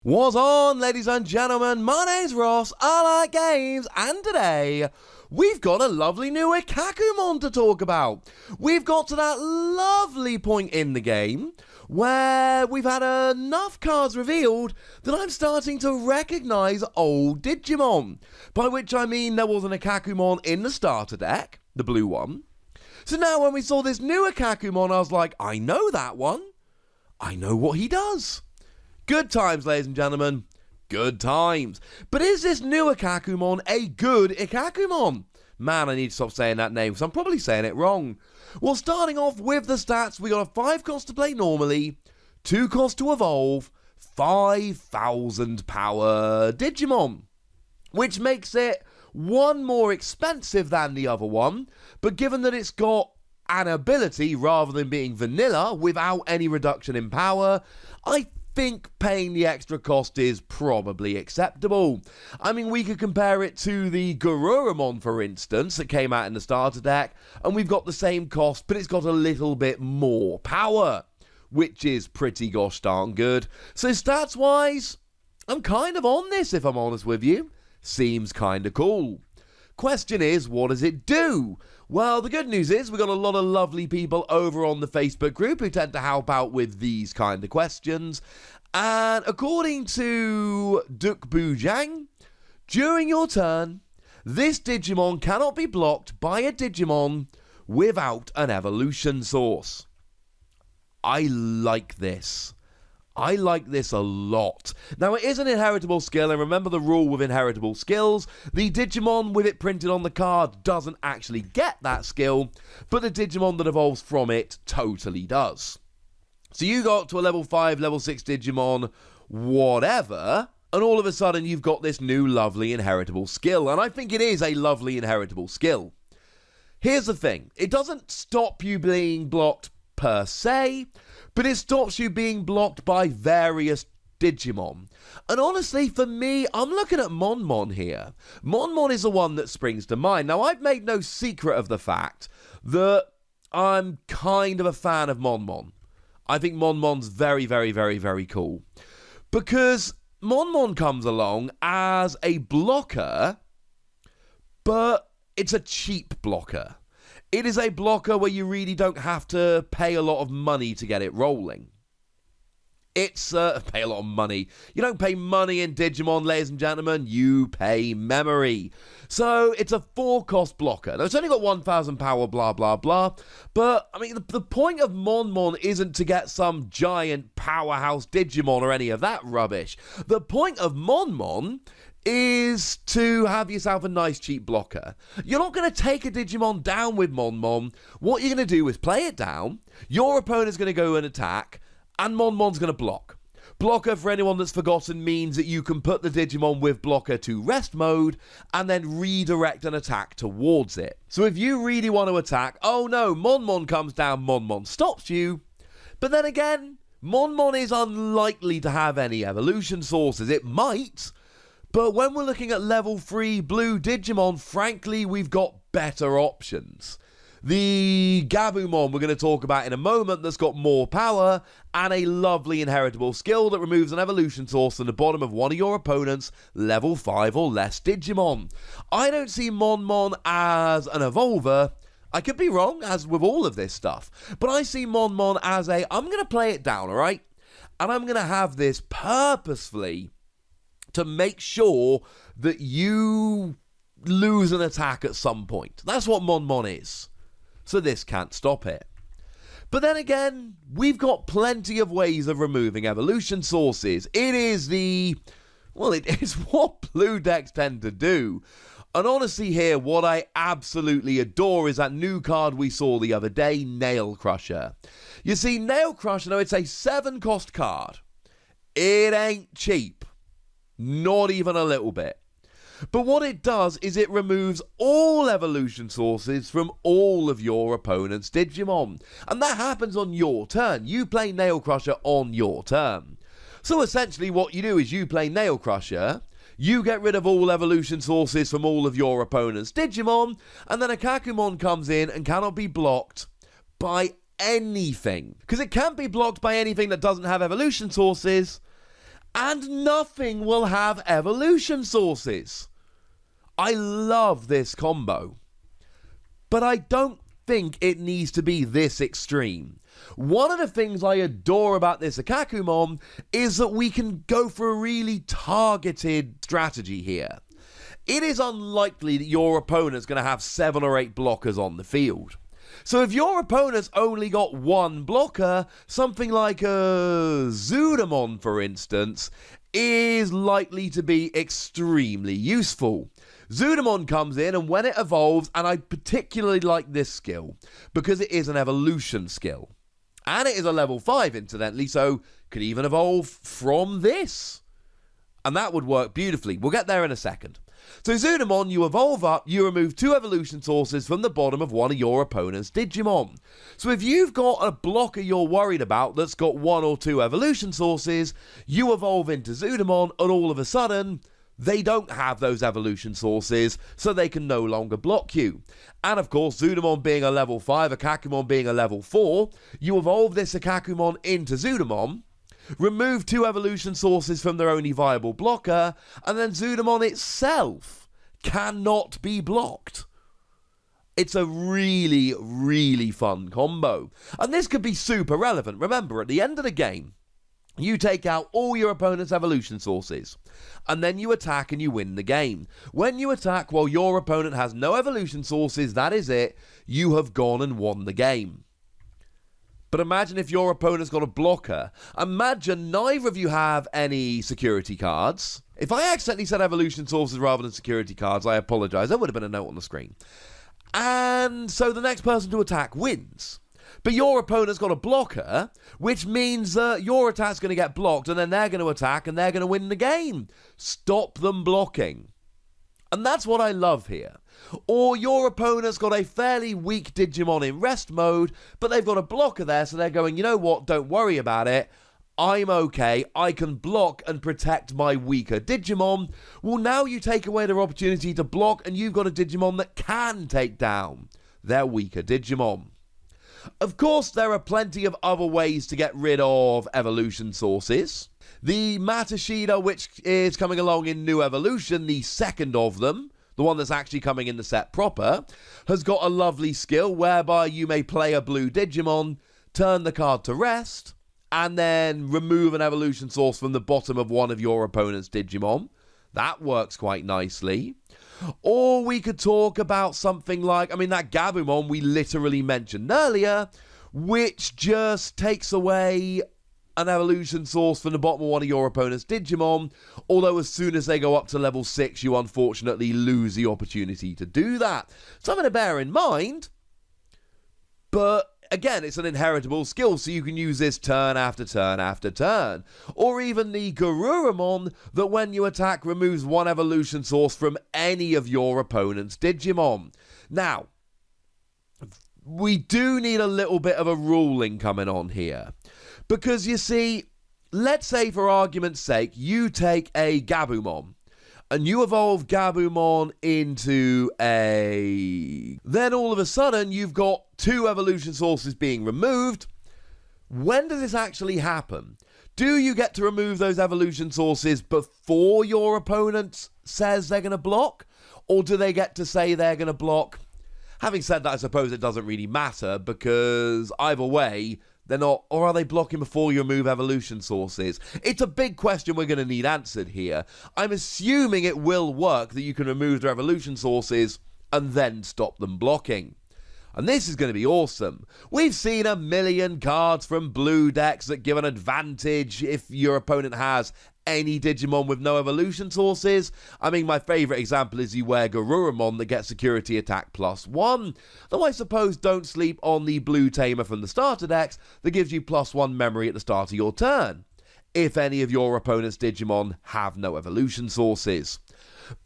What's on, ladies and gentlemen? My name's Ross, I like games, and today we've got a lovely new Ikkakumon to talk about. We've got to that lovely point in the game where we've had enough cards revealed that I'm starting to recognise old Digimon. By which I mean there was an Ikkakumon in the starter deck, the blue one. So now when we saw this new Ikkakumon, I was like, I know that one. I know what he does. Good times, ladies and gentlemen. Good times. But is this new Ikkakumon a good Ikkakumon? Man, I need to stop saying that name because I'm probably saying it wrong. Well, starting off with the stats, we got a 5 cost to play normally, 2 cost to evolve, 5,000 power Digimon, which makes it one more expensive than the other one, but given that it's got an ability rather than being vanilla without any reduction in power, I think paying the extra cost is probably acceptable. I mean, we could compare it to the Garurumon, for instance, that came out in the starter deck, and we've got the same cost, but it's got a little bit more power, which is pretty gosh darn good. So stats-wise, I'm kind of on this, if I'm honest with you. Seems kind of cool. Question is, what does it do? Well, the good news is we've got a lot of lovely people over on the Facebook group who tend to help out with these kind of questions. And according to Duk Bujang, during your turn, this Digimon cannot be blocked by a Digimon without an evolution source. I like this. I like this a lot. Now, it is an inheritable skill, and remember the rule with inheritable skills. The Digimon with it printed on the card doesn't actually get that skill, but the Digimon that evolves from it totally does. So you got to a level 5, level 6 Digimon, whatever, and all of a sudden you've got this new lovely inheritable skill, and I think it is a lovely inheritable skill. Here's the thing. It doesn't stop you being blocked per se, but it stops you being blocked by various Digimon. And honestly, for me, I'm looking at Monmon here. Monmon is the one that springs to mind. Now, I've made no secret of the fact that I'm kind of a fan of Monmon. I think Monmon's very, very, very, very cool. Because Monmon comes along as a blocker, but it's a cheap blocker. It is a blocker where you really don't have to pay a lot of money to get it rolling. It's, pay a lot of money. You don't pay money in Digimon, ladies and gentlemen. You pay memory. So, it's a 4-cost blocker. Now, it's only got 1,000 power, blah, blah, blah. But, I mean, the point of Monmon isn't to get some giant powerhouse Digimon or any of that rubbish. The point of Monmon is to have yourself a nice cheap blocker. You're not going to take a Digimon down with Monmon. What you're going to do is play it down, your opponent's going to go and attack, and Monmon's going to block. Blocker, for anyone that's forgotten, means that you can put the Digimon with blocker to rest mode and then redirect an attack towards it. So if you really want to attack, oh no, Monmon comes down, Monmon stops you. But then again, Monmon is unlikely to have any evolution sources. It might, but when we're looking at level 3 blue Digimon, frankly, we've got better options. The Gabumon we're going to talk about in a moment that's got more power and a lovely inheritable skill that removes an evolution source from the bottom of one of your opponent's level 5 or less Digimon. I don't see Monmon as an evolver. I could be wrong, as with all of this stuff, but I see Monmon as I'm going to play it down, alright? And I'm going to have this purposefully to make sure that you lose an attack at some point. That's what Monmon is. So this can't stop it. But then again, we've got plenty of ways of removing evolution sources. It is it is what blue decks tend to do. And honestly here, what I absolutely adore is that new card we saw the other day, Nail Crusher. You see, Nail Crusher, now it's a 7-cost card. It ain't cheap. Not even a little bit. But what it does is it removes all evolution sources from all of your opponent's Digimon. And that happens on your turn. You play Nail Crusher on your turn. So essentially what you do is you play Nail Crusher, you get rid of all evolution sources from all of your opponent's Digimon, and then Ikkakumon comes in and cannot be blocked by anything. Because it can't be blocked by anything that doesn't have evolution sources, And nothing will have evolution sources. I love this combo. But I don't think it needs to be this extreme. One of the things I adore about this Ikkakumon is that we can go for a really targeted strategy here. It is unlikely that your opponent's going to have 7 or 8 blockers on the field. So if your opponent's only got one blocker, something like a Zoodamon, for instance, is likely to be extremely useful. Zoodamon comes in, and when it evolves, and I particularly like this skill, because it is an evolution skill. And it is a level 5, incidentally, so could even evolve from this. And that would work beautifully. We'll get there in a second. So Zoodamon, you evolve up, you remove 2 evolution sources from the bottom of one of your opponent's Digimon. So if you've got a blocker you're worried about that's got 1 or 2 evolution sources, you evolve into Zoodamon, and all of a sudden, they don't have those evolution sources, so they can no longer block you. And of course, Zoodamon being a level 5, Ikkakumon being a level 4, you evolve this Ikkakumon into Zoodamon, remove 2 evolution sources from their only viable blocker, and then Zoodamon itself cannot be blocked. It's a really, really fun combo. And this could be super relevant. Remember, at the end of the game, you take out all your opponent's evolution sources, and then you attack and you win the game. When you attack while your opponent has no evolution sources, that is it. You have gone and won the game. But imagine if your opponent's got a blocker. Imagine neither of you have any security cards. If I accidentally said evolution sources rather than security cards, I apologize. There would have been a note on the screen. And so the next person to attack wins. But your opponent's got a blocker, which means that your attack's going to get blocked, and then they're going to attack, and they're going to win the game. Stop them blocking. And that's what I love here. Or your opponent's got a fairly weak Digimon in rest mode, but they've got a blocker there, so they're going, you know what, don't worry about it. I'm okay, I can block and protect my weaker Digimon. Well, now you take away their opportunity to block, and you've got a Digimon that can take down their weaker Digimon. Of course, there are plenty of other ways to get rid of evolution sources. The Matashida, which is coming along in New Evolution, the second of them, the one that's actually coming in the set proper, has got a lovely skill whereby you may play a blue Digimon, turn the card to rest, and then remove an evolution source from the bottom of one of your opponent's Digimon. That works quite nicely. Or we could talk about something like, that Gabumon we literally mentioned earlier, which just takes away an evolution source from the bottom of one of your opponent's Digimon, although as soon as they go up to level 6, you unfortunately lose the opportunity to do that. Something to bear in mind, but again, it's an inheritable skill, so you can use this turn after turn after turn. Or even the Garurumon, that when you attack removes 1 evolution source from any of your opponent's Digimon. Now, we do need a little bit of a ruling coming on here. Because you see, let's say for argument's sake, you take a Gabumon, and you evolve Gabumon into a... Then all of a sudden, you've got 2 evolution sources being removed. When does this actually happen? Do you get to remove those evolution sources before your opponent says they're going to block? Or do they get to say they're going to block? Having said that, I suppose it doesn't really matter, because either way, they're not, or are they blocking before you remove evolution sources? It's a big question we're going to need answered here. I'm assuming it will work that you can remove their evolution sources and then stop them blocking. And this is going to be awesome. We've seen a million cards from blue decks that give an advantage if your opponent has any Digimon with no evolution sources. My favourite example is you wear Garurumon that gets security attack +1. Though I suppose don't sleep on the blue tamer from the starter decks that gives you +1 memory at the start of your turn, if any of your opponent's Digimon have no evolution sources.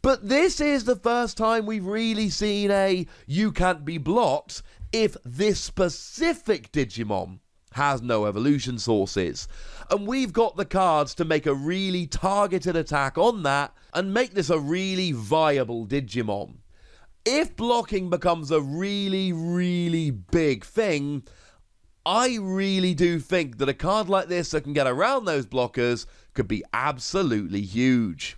But this is the first time we've really seen a you can't be blocked if this specific Digimon has no evolution sources. And we've got the cards to make a really targeted attack on that and make this a really viable Digimon. If blocking becomes a really, really big thing, I really do think that a card like this that can get around those blockers could be absolutely huge.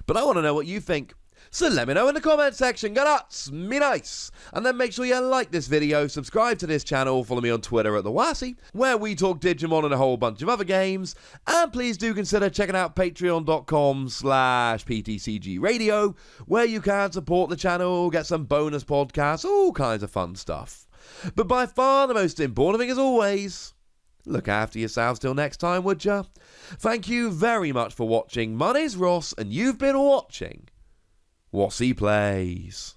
But I want to know what you think. So let me know in the comment section. Go nuts, me nice. And then make sure you like this video, subscribe to this channel, follow me on Twitter at the Wossy, where we talk Digimon and a whole bunch of other games. And please do consider checking out patreon.com/PTCG Radio, where you can support the channel, get some bonus podcasts, all kinds of fun stuff. But by far the most important thing as always, look after yourselves till next time, would ya? Thank you very much for watching. My name's Ross, and you've been watching Wossy Plays.